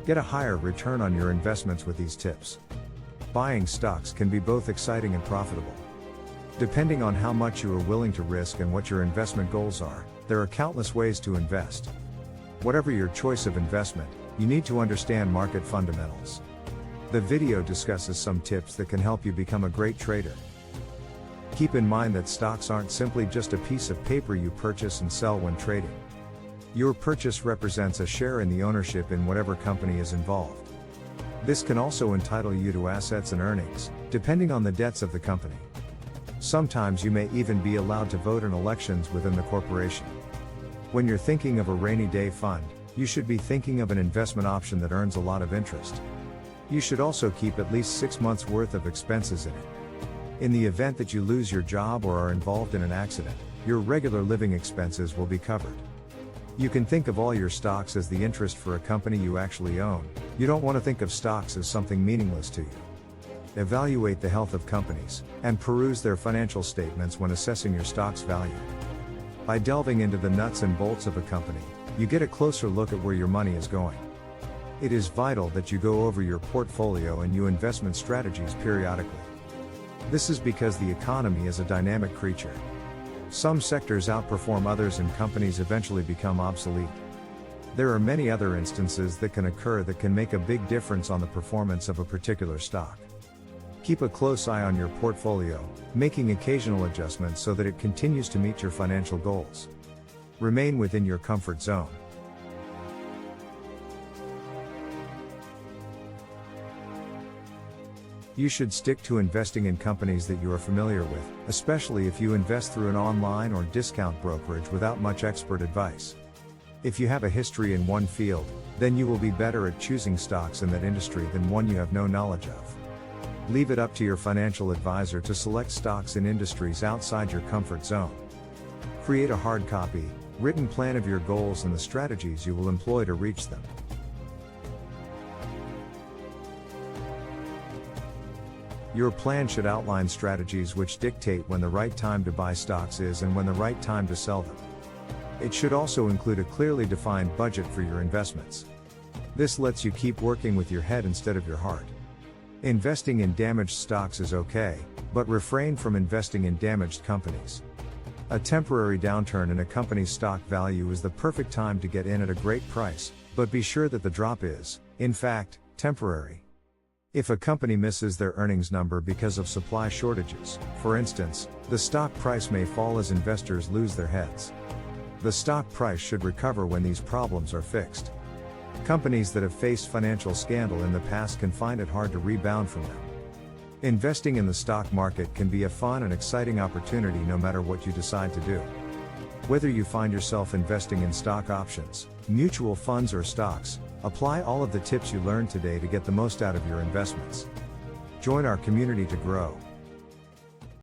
Get a higher return on your investments with these tips. Buying stocks can be both exciting and profitable. Depending on how much you are willing to risk and what your investment goals are, there are countless ways to invest. Whatever your choice of investment, you need to understand market fundamentals. The video discusses some tips that can help you become a great trader. Keep in mind that stocks aren't simply just a piece of paper you purchase and sell when trading. Your purchase represents a share in the ownership in whatever company is involved. This can also entitle you to assets and earnings, depending on the debts of the company. Sometimes you may even be allowed to vote in elections within the corporation. When you're thinking of a rainy day fund, you should be thinking of an investment option that earns a lot of interest. You should also keep at least 6 months' worth of expenses in it. In the event that you lose your job or are involved in an accident, your regular living expenses will be covered. You can think of all your stocks as the interest for a company you actually own. You don't want to think of stocks as something meaningless to you. Evaluate the health of companies, and peruse their financial statements when assessing your stock's value. By delving into the nuts and bolts of a company, you get a closer look at where your money is going. It is vital that you go over your portfolio and new investment strategies periodically. This is because the economy is a dynamic creature. Some sectors outperform others and companies eventually become obsolete. There are many other instances that can occur that can make a big difference on the performance of a particular stock. Keep a close eye on your portfolio, making occasional adjustments so that it continues to meet your financial goals. Remain within your comfort zone. You should stick to investing in companies that you are familiar with, especially if you invest through an online or discount brokerage without much expert advice. If you have a history in one field, then you will be better at choosing stocks in that industry than one you have no knowledge of. Leave it up to your financial advisor to select stocks in industries outside your comfort zone. Create a hard copy, written plan of your goals and the strategies you will employ to reach them. Your plan should outline strategies which dictate when the right time to buy stocks is and when the right time to sell them. It should also include a clearly defined budget for your investments. This lets you keep working with your head instead of your heart. Investing in damaged stocks is okay, but refrain from investing in damaged companies. A temporary downturn in a company's stock value is the perfect time to get in at a great price, but be sure that the drop is, in fact, temporary. If a company misses their earnings number because of supply shortages, for instance, the stock price may fall as investors lose their heads. The stock price should recover when these problems are fixed. Companies that have faced financial scandal in the past can find it hard to rebound from them. Investing in the stock market can be a fun and exciting opportunity no matter what you decide to do. Whether you find yourself investing in stock options, mutual funds or stocks, apply all of the tips you learned today to get the most out of your investments. Join our community to grow.